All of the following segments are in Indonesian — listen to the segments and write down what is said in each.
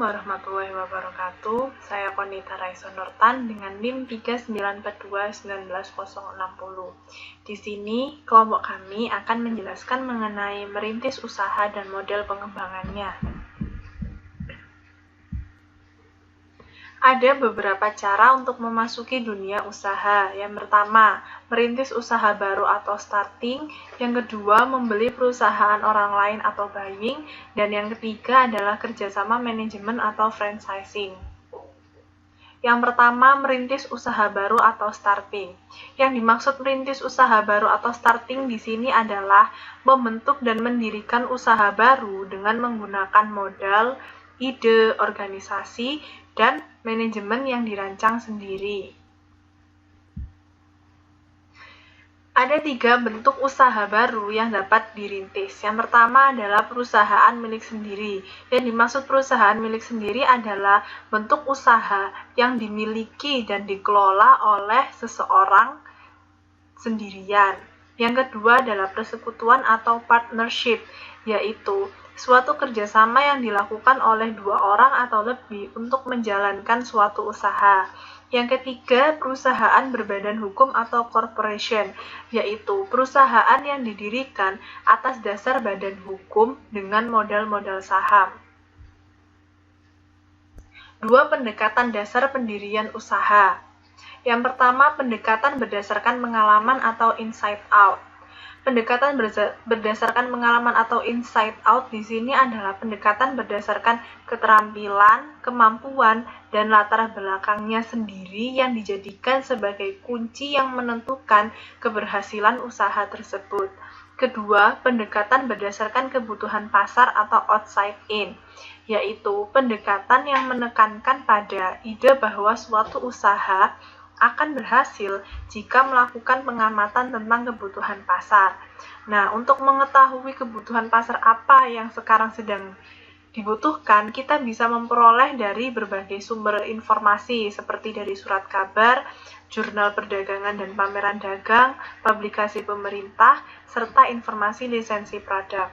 Assalamualaikum warahmatullahi wabarakatuh. Saya Konita Raisa Nurtan dengan NIM 394219060. Di sini, kelompok kami akan menjelaskan mengenai merintis usaha dan model pengembangannya. Ada beberapa cara untuk memasuki dunia usaha. Yang pertama, merintis usaha baru atau starting. Yang kedua, membeli perusahaan orang lain atau buying. Dan yang ketiga adalah kerjasama manajemen atau franchising. Yang pertama, merintis usaha baru atau starting. Yang dimaksud merintis usaha baru atau starting di sini adalah membentuk dan mendirikan usaha baru dengan menggunakan modal, ide, organisasi, dan manajemen yang dirancang sendiri. Ada 3 bentuk usaha baru yang dapat dirintis. Yang pertama adalah perusahaan milik sendiri. Yang dimaksud perusahaan milik sendiri adalah bentuk usaha yang dimiliki dan dikelola oleh seseorang sendirian. Yang kedua adalah persekutuan atau partnership, yaitu suatu kerjasama yang dilakukan oleh 2 orang atau lebih untuk menjalankan suatu usaha. Yang ketiga, perusahaan berbadan hukum atau corporation, yaitu perusahaan yang didirikan atas dasar badan hukum dengan modal-modal saham. 2 pendekatan dasar pendirian usaha. Yang pertama, pendekatan berdasarkan pengalaman atau inside out. Pendekatan berdasarkan pengalaman atau inside out di sini adalah pendekatan berdasarkan keterampilan, kemampuan, dan latar belakangnya sendiri yang dijadikan sebagai kunci yang menentukan keberhasilan usaha tersebut. Kedua, pendekatan berdasarkan kebutuhan pasar atau outside in, yaitu pendekatan yang menekankan pada ide bahwa suatu usaha akan berhasil jika melakukan pengamatan tentang kebutuhan pasar. Nah, untuk mengetahui kebutuhan pasar apa yang sekarang sedang dibutuhkan, kita bisa memperoleh dari berbagai sumber informasi seperti dari surat kabar, jurnal perdagangan dan pameran dagang, publikasi pemerintah, serta informasi lisensi produk.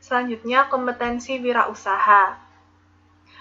Selanjutnya, kompetensi wirausaha.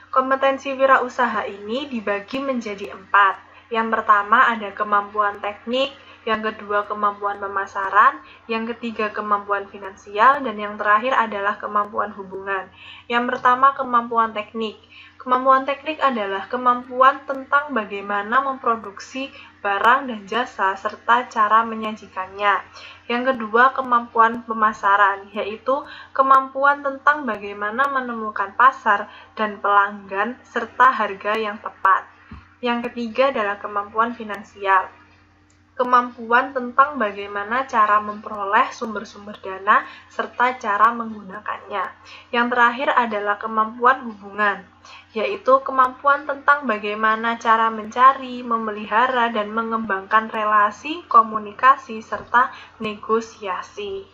Kompetensi wirausaha ini dibagi menjadi 4. Yang pertama ada kemampuan teknik, yang kedua kemampuan pemasaran, yang ketiga kemampuan finansial, dan yang terakhir adalah kemampuan hubungan. Yang pertama kemampuan teknik. Kemampuan teknik adalah kemampuan tentang bagaimana memproduksi barang dan jasa serta cara menyajikannya. Yang kedua, kemampuan pemasaran, yaitu kemampuan tentang bagaimana menemukan pasar dan pelanggan serta harga yang tepat. Yang ketiga adalah kemampuan finansial. Kemampuan tentang bagaimana cara memperoleh sumber-sumber dana serta cara menggunakannya. Yang terakhir adalah kemampuan hubungan, yaitu kemampuan tentang bagaimana cara mencari, memelihara, dan mengembangkan relasi, komunikasi, serta negosiasi.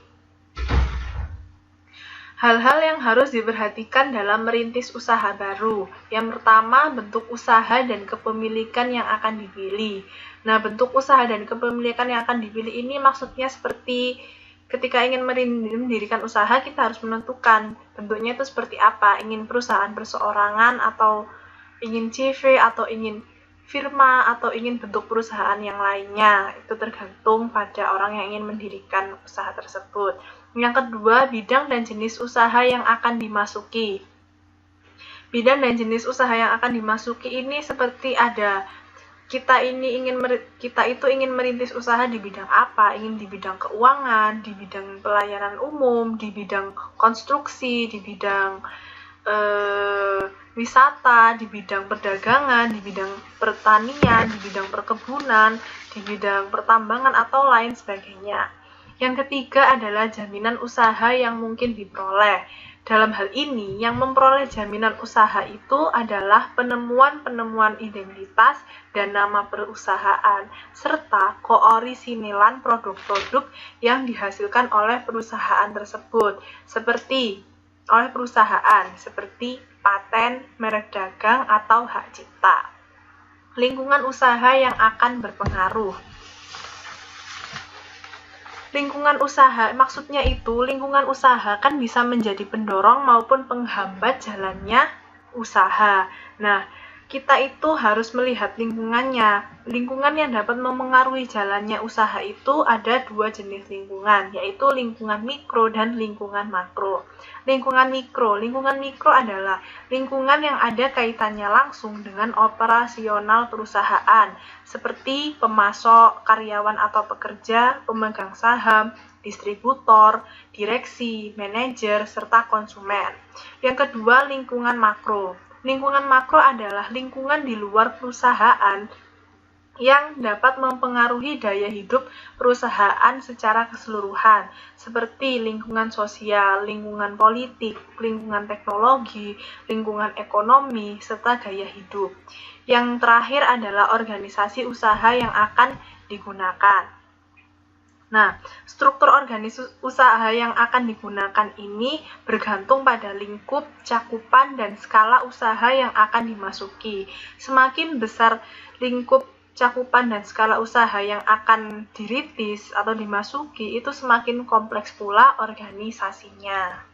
Hal-hal yang harus diperhatikan dalam merintis usaha baru. Yang pertama, bentuk usaha dan kepemilikan yang akan dipilih. Nah, bentuk usaha dan kepemilikan yang akan dipilih ini maksudnya seperti ketika ingin mendirikan usaha, kita harus menentukan bentuknya itu seperti apa. Ingin perusahaan perseorangan, atau ingin CV, atau ingin firma, atau ingin bentuk perusahaan yang lainnya. Itu tergantung pada orang yang ingin mendirikan usaha tersebut. Yang kedua, bidang dan jenis usaha yang akan dimasuki. Bidang dan jenis usaha yang akan dimasuki ini seperti ada kita itu ingin merintis usaha di bidang apa? Ingin di bidang keuangan, di bidang pelayanan umum, di bidang konstruksi, di bidang wisata, di bidang perdagangan, di bidang pertanian, di bidang perkebunan, di bidang pertambangan, atau lain sebagainya. Yang ketiga adalah jaminan usaha yang mungkin diperoleh. Dalam hal ini, yang memperoleh jaminan usaha itu adalah penemuan-penemuan identitas dan nama perusahaan, serta keorisinilan produk-produk yang dihasilkan oleh perusahaan tersebut, seperti paten, merek dagang, atau hak cipta. Lingkungan usaha yang akan berpengaruh. Lingkungan usaha, maksudnya itu lingkungan usaha kan bisa menjadi pendorong maupun penghambat jalannya usaha. Nah, kita itu harus melihat lingkungannya. Lingkungan yang dapat mempengaruhi jalannya usaha itu ada dua jenis lingkungan, yaitu lingkungan mikro dan lingkungan makro. Lingkungan mikro adalah lingkungan yang ada kaitannya langsung dengan operasional perusahaan, seperti pemasok, karyawan atau pekerja, pemegang saham, distributor, direksi, manajer, serta konsumen. Yang kedua, lingkungan makro. Lingkungan makro adalah lingkungan di luar perusahaan yang dapat mempengaruhi daya hidup perusahaan secara keseluruhan, seperti lingkungan sosial, lingkungan politik, lingkungan teknologi, lingkungan ekonomi, serta gaya hidup. Yang terakhir adalah organisasi usaha yang akan digunakan. Nah, struktur organisasi usaha yang akan digunakan ini bergantung pada lingkup, cakupan, dan skala usaha yang akan dimasuki. Semakin besar lingkup, cakupan, dan skala usaha yang akan dirintis atau dimasuki, itu semakin kompleks pula organisasinya.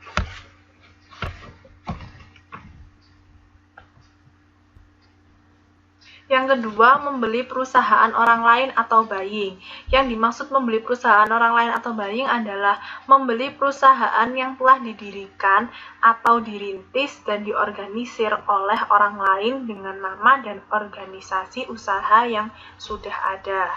Yang kedua, membeli perusahaan orang lain atau buying. Yang dimaksud membeli perusahaan orang lain atau buying adalah membeli perusahaan yang telah didirikan atau dirintis dan diorganisir oleh orang lain dengan nama dan organisasi usaha yang sudah ada.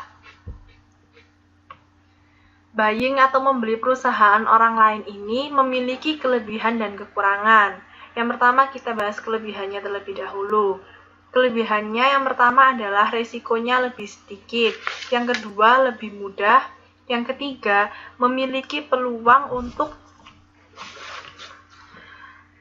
Buying atau membeli perusahaan orang lain ini memiliki kelebihan dan kekurangan. Yang pertama, kita bahas kelebihannya terlebih dahulu. Kelebihannya yang pertama adalah resikonya lebih sedikit, yang kedua lebih mudah, yang ketiga memiliki peluang untuk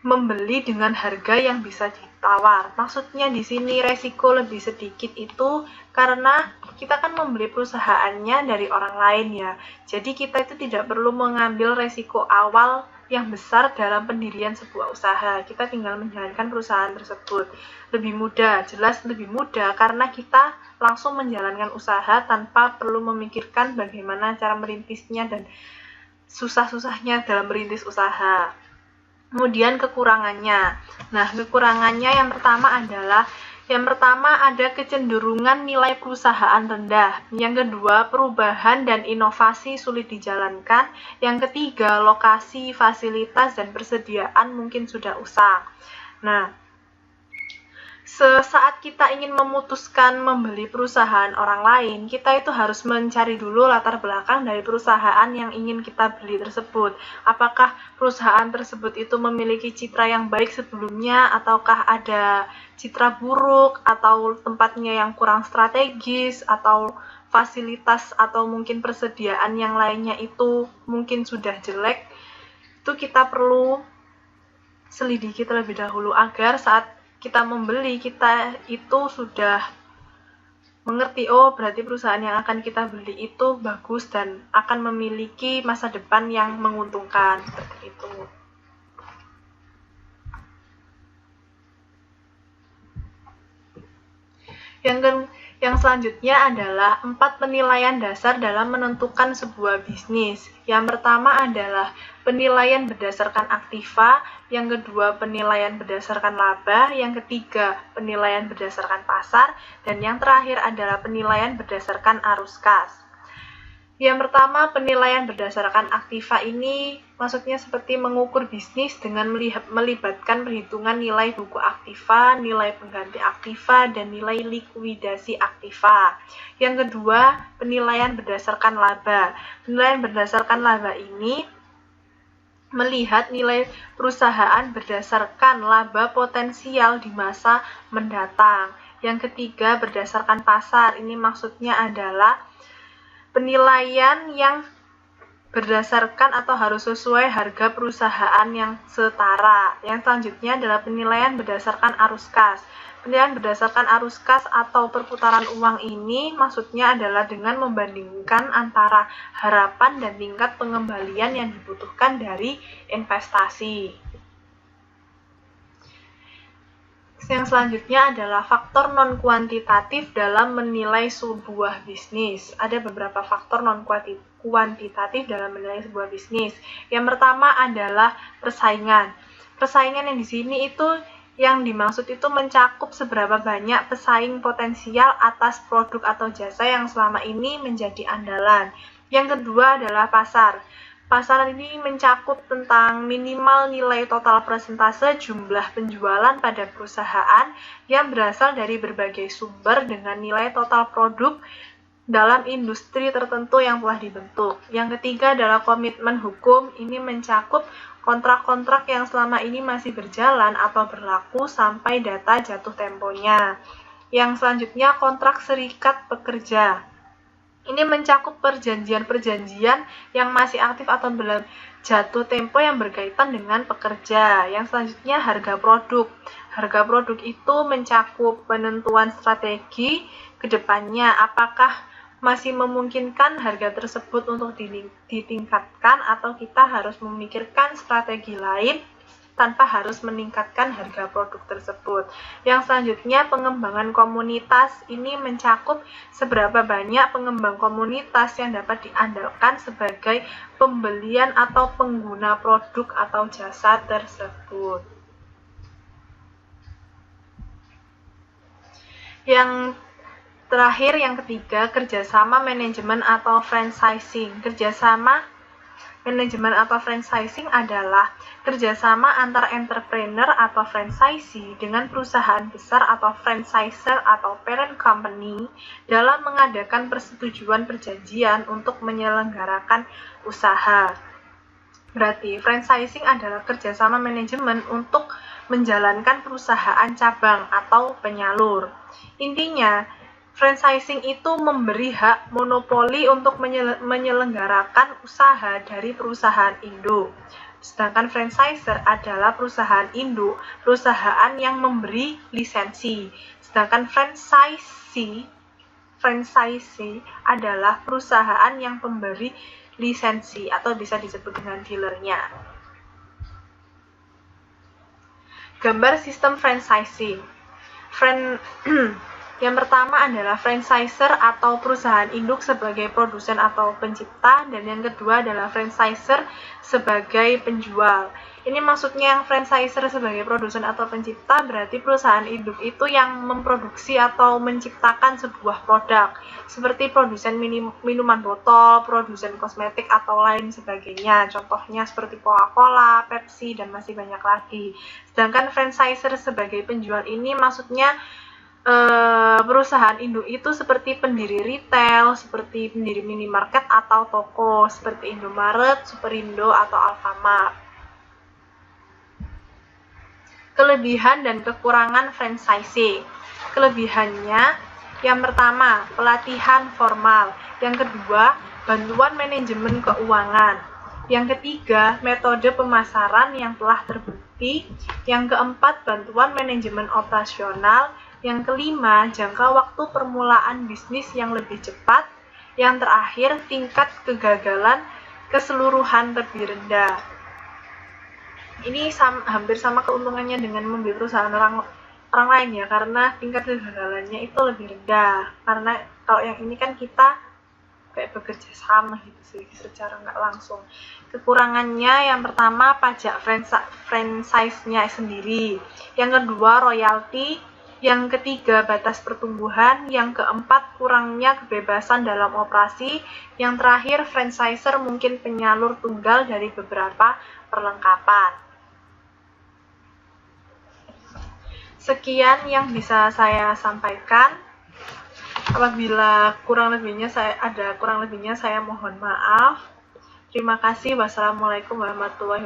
membeli dengan harga yang bisa ditawar. Maksudnya di sini resiko lebih sedikit itu karena kita kan membeli perusahaannya dari orang lain ya. Jadi kita itu tidak perlu mengambil resiko awal yang besar dalam pendirian sebuah usaha. Kita tinggal menjalankan perusahaan tersebut. Lebih mudah, jelas lebih mudah karena kita langsung menjalankan usaha tanpa perlu memikirkan bagaimana cara merintisnya dan susah-susahnya dalam merintis usaha. Kemudian kekurangannya. Nah, kekurangannya yang pertama ada kecenderungan nilai perusahaan rendah. Yang kedua, perubahan dan inovasi sulit dijalankan. Yang ketiga, lokasi, fasilitas, dan persediaan mungkin sudah usang. Nah, sesaat kita ingin memutuskan membeli perusahaan orang lain, kita itu harus mencari dulu latar belakang dari perusahaan yang ingin kita beli tersebut. Apakah perusahaan tersebut itu memiliki citra yang baik sebelumnya, ataukah ada citra buruk, atau tempatnya yang kurang strategis, atau fasilitas atau mungkin persediaan yang lainnya itu mungkin sudah jelek. Itu kita perlu selidiki terlebih dahulu agar saat kita membeli, kita itu sudah mengerti, oh berarti perusahaan yang akan kita beli itu bagus dan akan memiliki masa depan yang menguntungkan, seperti itu. Yang selanjutnya adalah 4 penilaian dasar dalam menentukan sebuah bisnis. Yang pertama adalah penilaian berdasarkan aktiva, yang kedua penilaian berdasarkan laba, yang ketiga penilaian berdasarkan pasar, dan yang terakhir adalah penilaian berdasarkan arus kas. Yang pertama, penilaian berdasarkan aktiva ini maksudnya seperti mengukur bisnis dengan melibatkan perhitungan nilai buku aktiva, nilai pengganti aktiva, dan nilai likuidasi aktiva. Yang kedua, penilaian berdasarkan laba. Penilaian berdasarkan laba ini melihat nilai perusahaan berdasarkan laba potensial di masa mendatang. Yang ketiga, berdasarkan pasar. Ini maksudnya adalah penilaian yang berdasarkan atau harus sesuai harga perusahaan yang setara. Yang selanjutnya adalah penilaian berdasarkan arus kas. Penilaian berdasarkan arus kas atau perputaran uang ini maksudnya adalah dengan membandingkan antara harapan dan tingkat pengembalian yang dibutuhkan dari investasi. Yang selanjutnya adalah faktor non-kuantitatif dalam menilai sebuah bisnis. Ada beberapa faktor non-kuantitatif dalam menilai sebuah bisnis. Yang pertama adalah persaingan. Persaingan yang di sini itu yang dimaksud itu mencakup seberapa banyak pesaing potensial atas produk atau jasa yang selama ini menjadi andalan. Yang kedua adalah pasar. Pasar ini mencakup tentang minimal nilai total persentase jumlah penjualan pada perusahaan yang berasal dari berbagai sumber dengan nilai total produk dalam industri tertentu yang telah dibentuk. Yang ketiga adalah komitmen hukum. Ini mencakup kontrak-kontrak yang selama ini masih berjalan atau berlaku sampai data jatuh temponya. Yang selanjutnya kontrak serikat pekerja. Ini mencakup perjanjian-perjanjian yang masih aktif atau belum jatuh tempo yang berkaitan dengan pekerja. Yang selanjutnya harga produk. Harga produk itu mencakup penentuan strategi ke depannya. Apakah masih memungkinkan harga tersebut untuk ditingkatkan atau kita harus memikirkan strategi lain tanpa harus meningkatkan harga produk tersebut. Yang selanjutnya pengembangan komunitas. Ini mencakup seberapa banyak pengembang komunitas yang dapat diandalkan sebagai pembelian atau pengguna produk atau jasa tersebut. Yang terakhir, yang ketiga, kerjasama manajemen atau franchising. Kerjasama manajemen atau franchising adalah kerjasama antar entrepreneur atau franchisee dengan perusahaan besar atau franchisor atau parent company dalam mengadakan persetujuan perjanjian untuk menyelenggarakan usaha. Berarti franchising adalah kerjasama manajemen untuk menjalankan perusahaan cabang atau penyalur. Intinya, franchising itu memberi hak monopoli untuk menyelenggarakan usaha dari perusahaan induk. Sedangkan franchisor adalah perusahaan induk, perusahaan yang memberi lisensi. Sedangkan franchisee adalah perusahaan yang pemberi lisensi atau bisa disebut dengan dealernya. Gambar sistem franchising. Yang pertama adalah franchisor atau perusahaan induk sebagai produsen atau pencipta, dan yang kedua adalah franchisor sebagai penjual. Ini maksudnya yang franchisor sebagai produsen atau pencipta berarti perusahaan induk itu yang memproduksi atau menciptakan sebuah produk, seperti produsen minuman botol, produsen kosmetik atau lain sebagainya. Contohnya seperti Coca-Cola, Pepsi, dan masih banyak lagi. Sedangkan franchisor sebagai penjual ini maksudnya perusahaan induk itu seperti pendiri retail, seperti pendiri minimarket atau toko, seperti Indomaret, Superindo, atau Alfamart. Kelebihan dan kekurangan franchising. Kelebihannya, yang pertama, pelatihan formal. Yang kedua, bantuan manajemen keuangan. Yang ketiga, metode pemasaran yang telah terbukti. Yang keempat, bantuan manajemen operasional. Yang kelima, jangka waktu permulaan bisnis yang lebih cepat. Yang terakhir, tingkat kegagalan keseluruhan lebih rendah. Ini hampir sama keuntungannya dengan membeli perusahaan orang lain ya, karena tingkat kegagalannya itu lebih rendah. Karena kalau yang ini kan kita kayak bekerja sama gitu sih, secara nggak langsung. Kekurangannya yang pertama, pajak franchise-nya sendiri. Yang kedua, royalti. Yang ketiga, batas pertumbuhan. Yang keempat, kurangnya kebebasan dalam operasi. Yang terakhir, franchisor mungkin penyalur tunggal dari beberapa perlengkapan. Sekian yang bisa saya sampaikan. Apabila kurang lebihnya saya mohon maaf. Terima kasih. Wassalamualaikum warahmatullahi wabarakatuh.